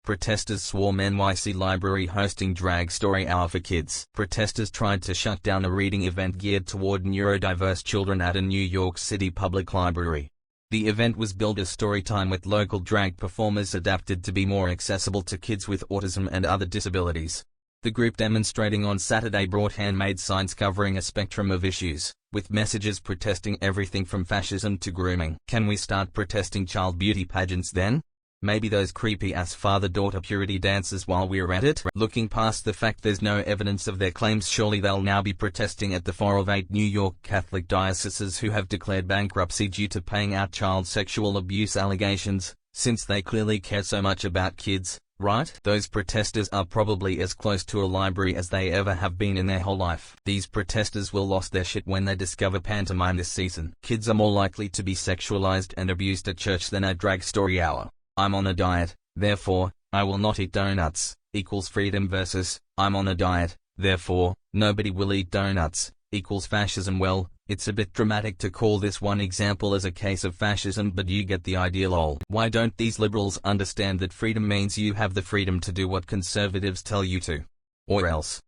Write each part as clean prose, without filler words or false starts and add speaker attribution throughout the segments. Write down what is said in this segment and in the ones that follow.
Speaker 1: Protesters swarm NYC library hosting drag story hour for kids. Protesters tried to shut down a reading event geared toward neurodiverse children at a New York City public library. The event was billed as story time with local drag performers adapted to be more accessible to kids with autism and other disabilities. The group demonstrating on Saturday brought handmade signs covering a spectrum of issues, with messages protesting everything from fascism to grooming. Can we start protesting child beauty pageants then? Maybe those creepy-ass father-daughter purity dances while we're at it? Looking past the fact there's no evidence of their claims, surely they'll now be protesting at the 4 of 8 New York Catholic dioceses who have declared bankruptcy due to paying out child sexual abuse allegations, since they clearly care so much about kids, right? Those protesters are probably as close to a library as they ever have been in their whole life. These protesters will lost their shit when they discover pantomime this season. Kids are more likely to be sexualized and abused at church than at drag story hour. I'm on a diet, therefore, I will not eat donuts, equals freedom versus, I'm on a diet, therefore, nobody will eat donuts, equals fascism. Well, it's a bit dramatic to call this one example as a case of fascism, but you get the idea lol. Why don't these liberals understand that freedom means you have the freedom to do what conservatives tell you to? Or else.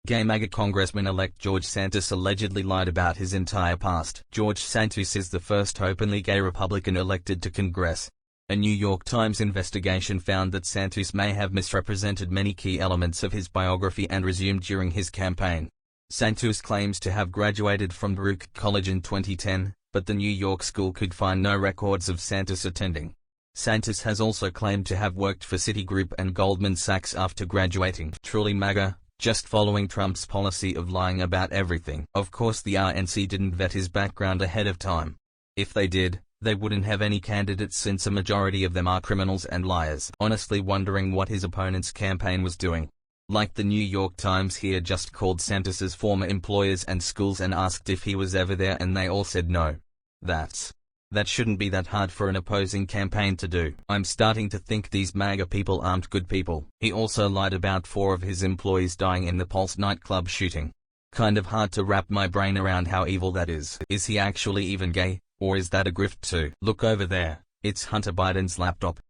Speaker 1: Gay MAGA Congressman-elect George Santos allegedly lied about his entire past. George Santos is the first openly gay Republican elected to Congress. A New York Times investigation found that Santos may have misrepresented many key elements of his biography and resumed during his campaign. Santos claims to have graduated from Baruch College in 2010, but the New York school could find no records of Santos attending. Santos has also claimed to have worked for Citigroup and Goldman Sachs after graduating. Truly MAGA, just following Trump's policy of lying about everything. Of course the RNC didn't vet his background ahead of time. If they did, they wouldn't have any candidates since a majority of them are criminals and liars. Honestly wondering what his opponent's campaign was doing. Like the New York Times here just called Santos's former employers and schools and asked if he was ever there and they all said no. That shouldn't be that hard for an opposing campaign to do. I'm starting to think these MAGA people aren't good people. He also lied about 4 of his employees dying in the Pulse nightclub shooting. Kind of hard to wrap my brain around how evil that is. Is he actually even gay? Or is that a grift too? Look over there, it's Hunter Biden's laptop.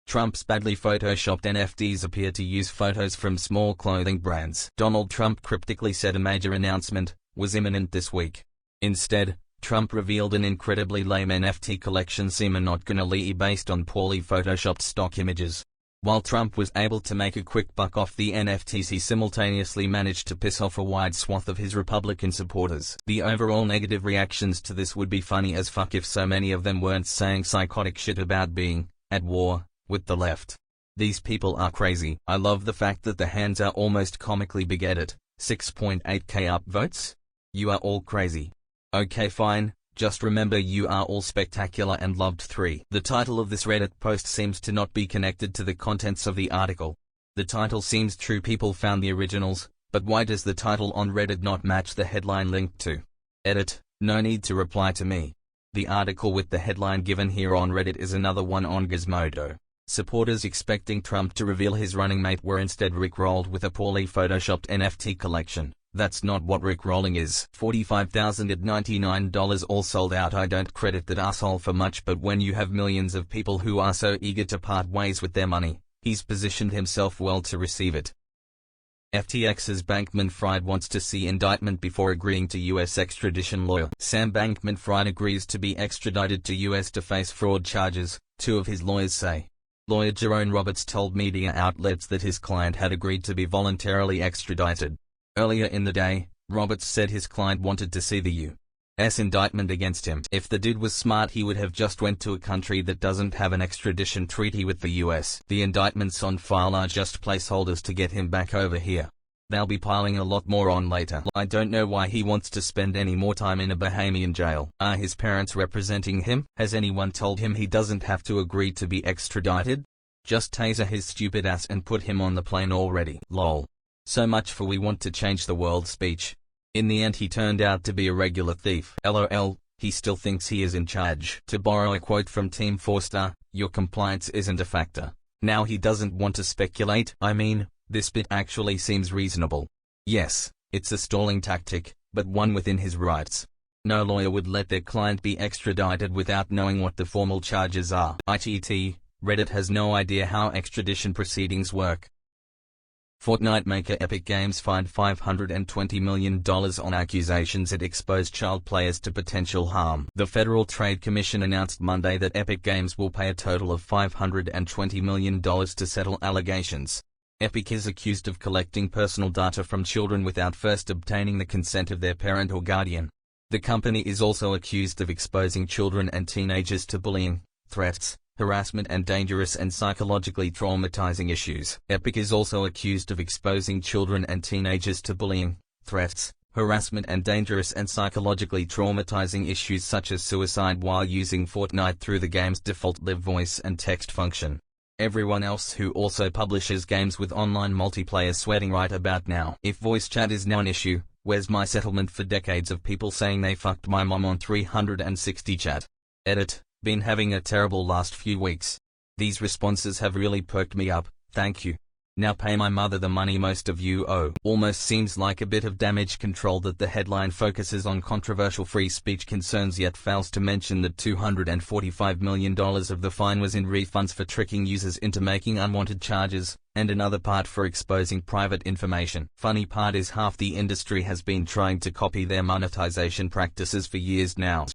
Speaker 1: Trump's badly photoshopped NFTs appear to use photos from small clothing brands. Donald Trump cryptically said a major announcement was imminent this week. Instead, Trump revealed an incredibly lame NFT collection seemingly based on poorly photoshopped stock images. While Trump was able to make a quick buck off the NFTs, he simultaneously managed to piss off a wide swath of his Republican supporters. The overall negative reactions to this would be funny as fuck if so many of them weren't saying psychotic shit about being at war with the left. These people are crazy. I love the fact that the hands are almost comically big at 6.8k upvotes. You are all crazy. Okay fine. Just remember you are all spectacular and loved. 3. The title of this Reddit post seems to not be connected to the contents of the article. The title seems true, people found the originals, but why does the title on Reddit not match the headline linked to? Edit, no need to reply to me. The article with the headline given here on Reddit is another one on Gizmodo. Supporters expecting Trump to reveal his running mate were instead rickrolled with a poorly photoshopped NFT collection. That's not what rickrolling is. $45,000 at $99 all sold out. I don't credit that asshole for much, but when you have millions of people who are so eager to part ways with their money, he's positioned himself well to receive it. FTX's Bankman-Fried wants to see indictment before agreeing to U.S. extradition. Lawyer Sam Bankman-Fried agrees to be extradited to U.S. to face fraud charges, 2 of his lawyers say. Lawyer Jerome Roberts told media outlets that his client had agreed to be voluntarily extradited. Earlier in the day, Roberts said his client wanted to see the U.S. indictment against him. If the dude was smart, he would have just went to a country that doesn't have an extradition treaty with the U.S. The indictments on file are just placeholders to get him back over here. They'll be piling a lot more on later. I don't know why he wants to spend any more time in a Bahamian jail. Are his parents representing him? Has anyone told him he doesn't have to agree to be extradited? Just taser his stupid ass and put him on the plane already. Lol. So much for "we want to change the world" speech. In the end he turned out to be a regular thief. LOL, he still thinks he is in charge. To borrow a quote from Team 4-Star, your compliance isn't a factor. Now he doesn't want to speculate. I mean, this bit actually seems reasonable. Yes, it's a stalling tactic, but one within his rights. No lawyer would let their client be extradited without knowing what the formal charges are. ITT, Reddit has no idea how extradition proceedings work. Fortnite maker Epic Games fined $520 million on accusations it exposed child players to potential harm. The Federal Trade Commission announced Monday that Epic Games will pay a total of $520 million to settle allegations. Epic is accused of collecting personal data from children without first obtaining the consent of their parent or guardian. The company is also accused of exposing children and teenagers to bullying, threats, harassment and dangerous and psychologically traumatizing issues. Epic is also accused of exposing children and teenagers to bullying, threats, harassment and dangerous and psychologically traumatizing issues such as suicide while using Fortnite through the game's default live voice and text function. Everyone else who also publishes games with online multiplayer sweating right about now. If voice chat is now an issue, where's my settlement for decades of people saying they fucked my mom on 360 chat? Edit. Been having a terrible last few weeks. These responses have really perked me up, thank you. Now pay my mother the money most of you owe. Almost seems like a bit of damage control that the headline focuses on controversial free speech concerns yet fails to mention that $245 million of the fine was in refunds for tricking users into making unwanted charges, and another part for exposing private information. Funny part is half the industry has been trying to copy their monetization practices for years now.